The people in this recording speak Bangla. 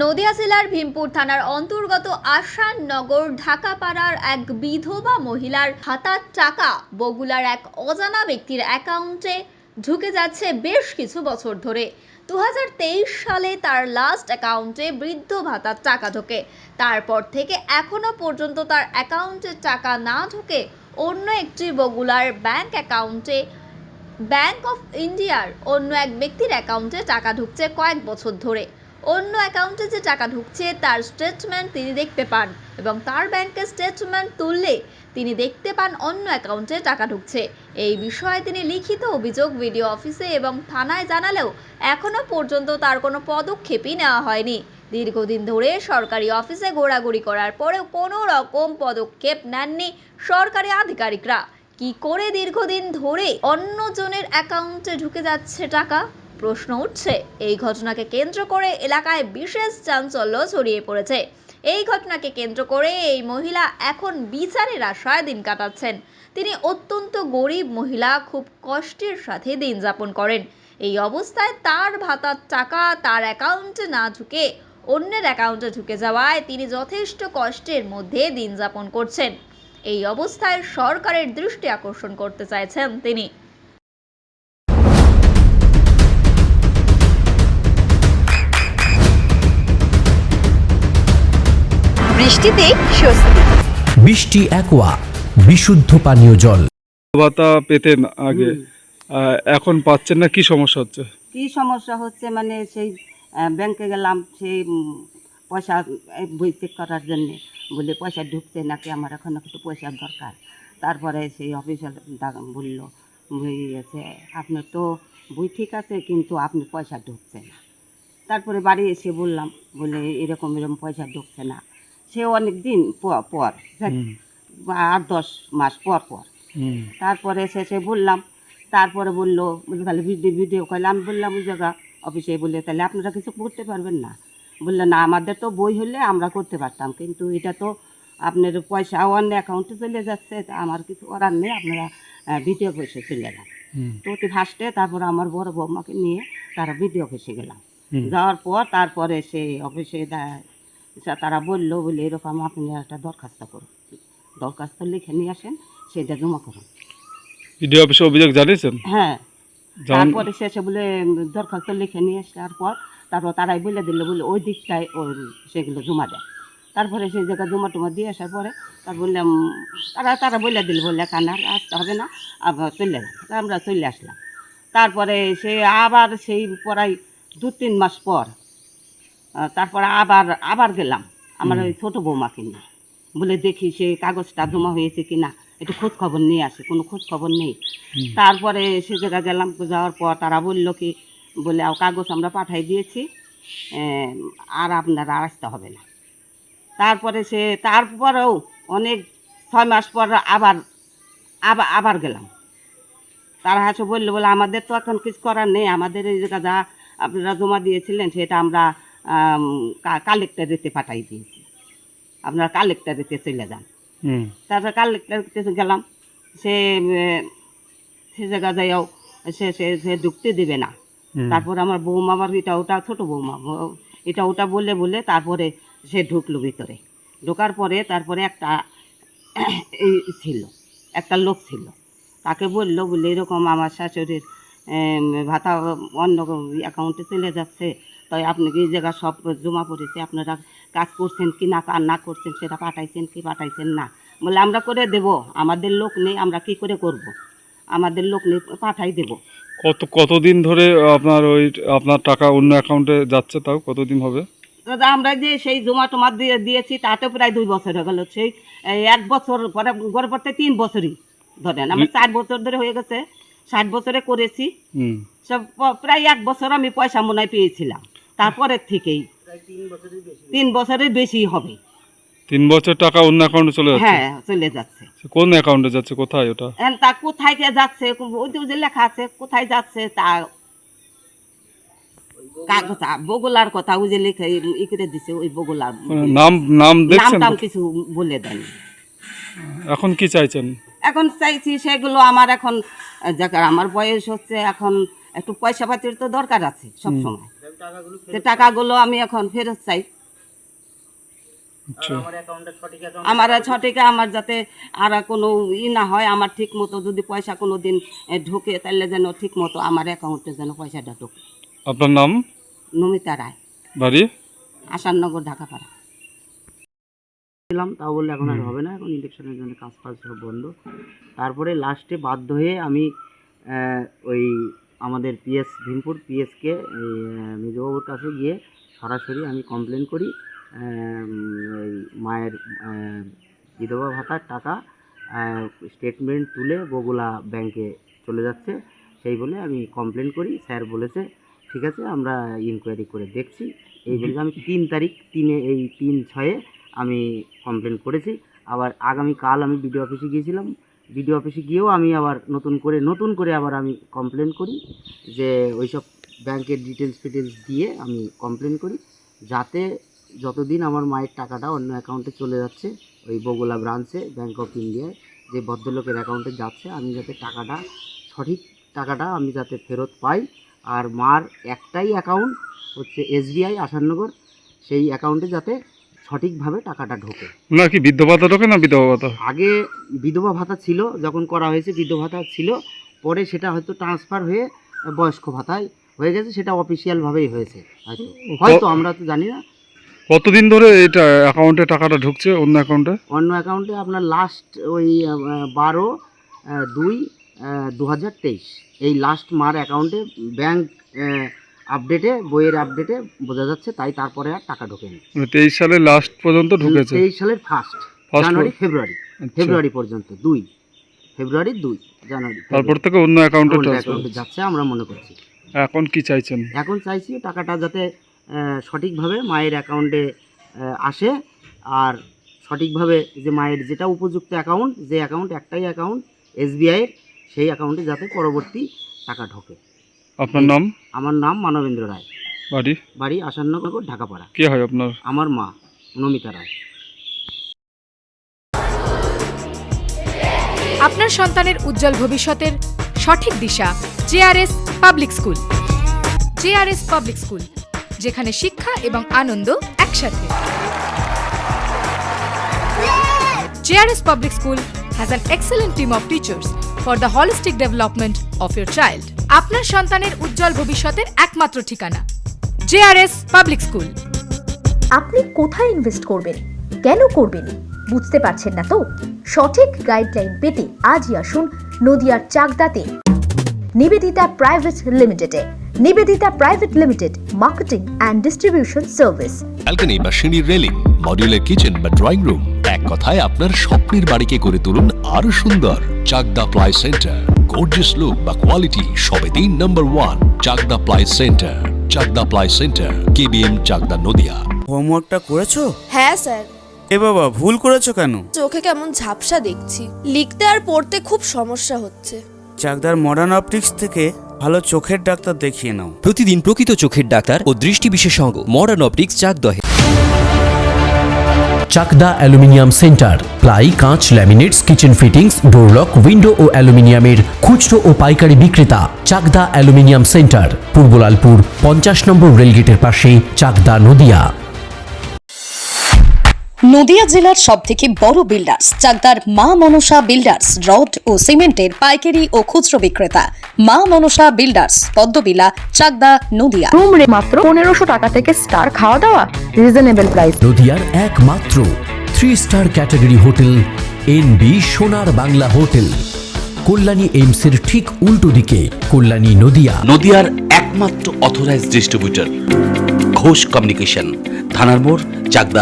নদিয়া জেলার ভীমপুর থানার অন্তর্গত আসাননগর ঢাকাপাড়ার এক বিধবা মহিলার হাতার টাকা বগুড়ার এক অজানা ব্যক্তির অ্যাকাউন্টে ঢুকে যাচ্ছে বেশ কিছু বছর ধরে। 2023 সালে তার লাস্ট অ্যাকাউন্টে বৃদ্ধ ভাতার টাকা ঢোকে। তারপর থেকে এখনো পর্যন্ত তার অ্যাকাউন্টে টাকা না ঢুকে অন্য একটি বগুড়ার ব্যাংক অ্যাকাউন্টে ব্যাংক অফ ইন্ডিয়ার অন্য এক ব্যক্তির অ্যাকাউন্টে টাকা ঢুকছে কয়েক বছর ধরে। অন্য অ্যাকাউন্টে যে টাকা ঢুকছে তার স্টেটমেন্ট তিনি দেখতে পান এবং তার ব্যাংকের স্টেটমেন্ট তুললে তিনি দেখতে পান অন্য অ্যাকাউন্টে টাকা ঢুকছে। এই বিষয়ে তিনি লিখিত অভিযোগ ভিডিও অফিসে এবং থানায় জানালেও এখনো পর্যন্ত তার কোনো পদক্ষেপই নেওয়া হয়নি। দীর্ঘদিন ধরে সরকারি অফিসে ঘোরাঘুরি করার পরেও কোনো রকম পদক্ষেপ নেননি সরকারি আধিকারিকরা। কি করে দীর্ঘদিন ধরে অন্যজনের অ্যাকাউন্টে ঢুকে যাচ্ছে টাকা, প্রশ্ন উঠছে। এই ঘটনাকে কেন্দ্র করে এলাকায় বিশেষ চাঞ্চল্য ছড়িয়ে পড়েছে। এই ঘটনাকে কেন্দ্র করে এই মহিলা এখন বিচারের আশায় দিন কাটাচ্ছেন। তিনি অত্যন্ত গরিব মহিলা, খুব কষ্টের সাথে দিন যাপন করেন। এই অবস্থায় তার ভাতার টাকা তার অ্যাকাউন্টে না ঢুকে অন্যের অ্যাকাউন্টে ঢুকে যাওয়ায় তিনি যথেষ্ট কষ্টের মধ্যে দিন যাপন করছেন। এই অবস্থায় সরকারের দৃষ্টি আকর্ষণ করতে চাইছেন তিনি। বৃষ্টিতে স্বস্তি। বৃষ্টি অ্যাকোয়া বিশুদ্ধ পানীয় জল। ভাতা পেতেন আগে, এখন পাচ্ছেন না, কি সমস্যা হচ্ছে? কি সমস্যা হচ্ছে মানে সেই ব্যাংকে গেলাম, সেই পয়সা বই চেক করার জন্যে, বলে পয়সা ঢুকছে নাকি, আমার এখন একটু পয়সার দরকার। তারপরে সেই অফিসার বলল, বই আছে আপনার তো বই ঠিক আছে কিন্তু আপনার পয়সা ঢুকছে না। তারপরে বাড়ি এসে বললাম, বলে এরকম পয়সা ঢুকছে না। সে অনেক দিন পর 8-10 মাস পর পর। তারপরে শেষে বললাম, তারপরে বললো তাহলে ভিডিও কল। আমি বললাম ওই জায়গা অফিসে, বলে তাহলে আপনারা কিছু করতে পারবেন না? বললেন না, আমাদের তো বই হলে আমরা করতে পারতাম, কিন্তু এটা তো আপনার পয়সা অন্য অ্যাকাউন্টে চলে যাচ্ছে, আমার কিছু করার নেই, আপনারা ভিডিও অফিসে চলে যান। তো অতি ফার্স্টে তারপর আমার বড় বৌমাকে নিয়ে তারা ভিডিও অফিসে গেলাম। যাওয়ার পর তারপরে সেই অফিসে তারা বললো, বলে এরকম আপনি একটা দরখাস্ত করুন, দরখাস্ত লিখে নিয়ে আসেন, সেটা জমা করুন। ভিডিও অফিসে অভিযোগ জানিয়েছেন? হ্যাঁ। তারপরে শেষে বলে দরখাস্ত লিখে নিয়ে আসার পর তারপর তারাই বলে দিল, বলে ওই দিকটায় সেগুলো জমা দেয়। তারপরে সেই জায়গায় জমা টমা দিয়ে আসার পরে তার বললাম, তারা বলে দিল, বললে এখানে আর আসতে হবে না, আবার চলে যান। আমরা চলে আসলাম। তারপরে সে আবার সেই প্রায় 2-3 মাস পর তারপরে আবার গেলাম আমার ওই ছোটো বৌমাকে নিয়ে, বলে দেখি সে কাগজটা জমা হয়েছে কি না, একটু খোঁজ খবর নিয়ে আসে, কোনো খোঁজ খবর নেই। তারপরে সে জায়গায় গেলাম, যাওয়ার পর তারা বললো কি, বলে কাগজ আমরা পাঠাই দিয়েছি, আর আপনারা আসতে হবে না। তারপরে তারপরেও অনেক 6 মাস পর আবার গেলাম। তারা হাসে বললো, বলে আমাদের তো এখন কিছু করার নেই, আমাদের এই জায়গা যা আপনারা জমা দিয়েছিলেন সেটা আমরা কালেক্টরেতে পাঠাই দিয়েছি, আপনারা কালেক্টরেতে চলে যান। তারপর কালেক্টরেতে গেলাম, সে জায়গা যাইও সে ঢুকতে দেবে না। তারপর আমার বৌমা, আমার ওটা ছোটো বৌমা, ওটা বলে তারপরে সে ঢুকলো ভিতরে। ঢোকার পরে তারপরে একটা লোক ছিল, তাকে বললো, বলে এরকম আমার শাশুড়ির ভাতা অন্য অ্যাকাউন্টে চলে যাচ্ছে, তাই আপনি এই জায়গা সব জমা পড়েছে, আপনারা কাজ করছেন কি না করছেন, সেটা পাঠাইছেন কি পাঠাইছেন না। বলে আমরা করে দেব, আমাদের লোক নেই, আমরা কি করে করব, আমাদের লোক নেই, পাঠাই দেব। কতদিন ধরে আপনার টাকা অন্য অ্যাকাউন্টে যাচ্ছে, তাও কতদিন হবে? দাদা আমরা যে সেই জমা টমা দিয়েছি তাতে প্রায় 2 বছর হয়ে গেল। সেই 1 বছর পরে গড়ে পড়তে 3 বছরই ধরেন, আমি 4 বছর ধরে হয়ে গেছে, 60 বছরে করেছি। সব প্রায় 1 বছর আমি পয়সা মনে হয় পেয়েছিলাম, তারপরের থেকেই 3 বছরের বেশি হবে। 3 বছর টাকা অন্য অ্যাকাউন্টে চলে যাচ্ছে? হ্যাঁ, চলে যাচ্ছে। কোন অ্যাকাউন্টে যাচ্ছে, কোথায় ওটা? তা কোথায় যাচ্ছে, ওই যে লেখা আছে কোথায় যাচ্ছে, তা কাগজ বগুলার কথা ওই যে লিখে ই করে দিছে, ওই বগুলার নাম কিছু বলে দেন। এখন কি চাইছেন? এখন চাইছি সেগুলো আমার এখন আমার বয়স হচ্ছে, এখন একটু পয়সা পাতির তো দরকার আছে সব সময়। যে টাকাগুলো আমি এখন ফেরত চাই। আচ্ছা আমার সঠিক আমার যাতে আর কোনো না হয়, আমার ঠিক মতো যদি পয়সা কোনো দিন ঢোকে তাহলে যেন ঠিক মতো আমার অ্যাকাউন্টে যেন পয়সাটা ঢোকে। আপনার নাম? নমিতা রায়, বাড়ি? আসাননগর, ঢাকাপাড়া। ছিলাম, তাও বললে এখন আর হবে না, এখন ইলেকশনের জন্য কাজ ফাজ সব বন্ধ। তারপরে লাস্টে বাধ্য হয়ে আমি ওই আমাদের পিএস ভীমপুর পিএসকে মেজবাবুর কাছে গিয়ে সরাসরি আমি কমপ্লেন করি। ওই মায়ের বিধবা ভাতার টাকা স্টেটমেন্ট তুলে বগুলা ব্যাংকে চলে যাচ্ছে, সেই বলে আমি কমপ্লেন করি। স্যার বলেছে ঠিক আছে আমরা ইনকোয়ারি করে দেখছি, এই বলে আমি 3 তারিখ 3/6 আমি কমপ্লেন করেছি। আবার আগামীকাল আমি বিডিও অফিসে গিয়েছিলাম, বিডিও অফিসে গিয়েও আমি আবার নতুন করে আবার আমি কমপ্লেন করি যে ওইসব ব্যাংকের ডিটেলস দিয়ে আমি কমপ্লেন করি, যাতে যতদিন আমার মায়ের টাকাটা অন্য অ্যাকাউন্টে চলে যাচ্ছে ওই বগুলা ব্রাঞ্চে ব্যাংক অফ ইন্ডিয়ায় যে ভদ্রলোকের অ্যাকাউন্টে যাচ্ছে, আমি যাতে সঠিক টাকাটা আমি যাতে ফেরত পাই। আর মার একটাই অ্যাকাউন্ট হচ্ছে SBI আসাননগর, সেই অ্যাকাউন্টে যাতে সঠিকভাবে টাকাটা ঢোকে। না কি বৃদ্ধ ভাতা ঢোকে না বিধবা ভাতা? আগে বিধবা ভাতা ছিল, যখন করা হয়েছে বিধবা ভাতা ছিল, পরে সেটা হয়তো ট্রান্সফার হয়ে বয়স্ক ভাতায় হয়ে গেছে, সেটা অফিসিয়ালভাবেই হয়েছে হয়তো আমরা তো জানি না। কতদিন ধরে এটা অ্যাকাউন্টে টাকাটা ঢুকছে অন্য অ্যাকাউন্টে? অন্য অ্যাকাউন্টে আপনার লাস্ট ওই 12/2/2023 এই লাস্ট মার অ্যাকাউন্টে ব্যাংক আপডেটে বইয়ের আপডেটে বোঝা যাচ্ছে, তাই তারপরে আর টাকা ঢোকেনি। 23 সালের লাস্ট পর্যন্ত ঢুকেছে? 23 সালের ফার্স্ট জানুয়ারি ফেব্রুয়ারি পর্যন্ত, 2 ফেব্রুয়ারি 2 জানুয়ারি, তারপর থেকে অন্য অ্যাকাউন্টে যাচ্ছে আমরা মনে করছি। এখন কি চাইছেন? এখন চাইছি টাকাটা যাতে সঠিকভাবে মায়ের অ্যাকাউন্টে আসে, আর সঠিকভাবে যে মায়ের যেটা উপযুক্ত অ্যাকাউন্ট, যে অ্যাকাউন্ট একটাই অ্যাকাউন্ট SBI এর, সেই অ্যাকাউন্টে যাতে পরবর্তী টাকা ঢোকে। আপনার নাম? আমার নাম মানবেন্দ্র রায়, বাড়ি আসাননগর, ঢাকাপাড়া। কে হয় আপনার? আমার মা নমিতা রায়। আপনার সন্তানের উজ্জ্বল ভবিষ্যতের সঠিক দিশা JRS public school. JRS public school, যেখানে শিক্ষা এবং আনন্দ একসাথে। JRS Public School has an excellent team of teachers for the holistic development of your child. আপনার সন্তানের উজ্জ্বল ভবিষ্যতের একমাত্র ঠিকানা JRS Public School। আপনি কোথায় ইনভেস্ট করবেন, কেন করবেন বুঝতে পারছেন না তো? সঠিক গাইডলাইন পেতে আজই আসুন নদিয়ার চাকদাতে নিবেদিতা প্রাইভেট লিমিটেডে। Nibedita private limited, marketing and distribution service. Balcony বা সিঁড়ির রেলিং, মডিউলার কিচেন বা ড্রয়িং রুম, এক কথায় আপনার স্বপ্নের বাড়িকে করে তুলুন আরো সুন্দর। Chakdah ply centre, gorgeous look বা কোয়ালিটি সবে দিন number 1 Chakdah ply centre. Chakdah ply centre, KBM, Chakdah, Nadia. হোমওয়ার্কটা করেছো? হ্যাঁ স্যার। এ বাবা, ভুল করেছো কেন? চোখে কেমন ঝাপসা দেখছি, লিখতে আর পড়তে খুব সমস্যা হচ্ছে। চাকদার মডার্ন অপটিক্স থেকে ভালো চোখের ডাক্তার দেখিয়ে নাও। প্রতিদিন প্রকৃত চোখের ডাক্তার ও দৃষ্টি বিশেষজ্ঞ মডার্ন অপটিক্স চাকদহে। চাকদা অ্যালুমিনিয়াম সেন্টার, প্লাই, কাঁচ, laminates, kitchen fittings, door lock, window ও অ্যালুমিনিয়ামের খুচরো ও পাইকারি বিক্রেতা। চাকদা অ্যালুমিনিয়াম সেন্টার, পূর্ব লালপুর 50 নম্বর রেলগেটের পাশে, চাকদা, নদিয়া। নদিয়া জেলার সবথেকে বড় বিল্ডার্স চাকদার মা মনসা বিল্ডার্স, রড ও সিমেন্টের পাইকারি ও খুচরো বিক্রেতা। মা মনসা বিল্ডার্স, পদ্মবিলা, চাকদা, নদিয়া। রুম রে মাত্র 1500 টাকা থেকে স্টার, খাওয়া দাওয়া রিজনেবল প্রাইস। নদিয়ার একমাত্র 3 স্টার ক্যাটাগরি হোটেল NB সোনার বাংলা হোটেল, কল্যাণী এইমসের ঠিক উল্টো দিকে, কল্যাণী, নদিয়া। নদিয়ার একমাত্র অথরাইজড ডিস্ট্রিবিউটর ঘোষ কমিউনিকেশন, থানার মোড়, চাকদা।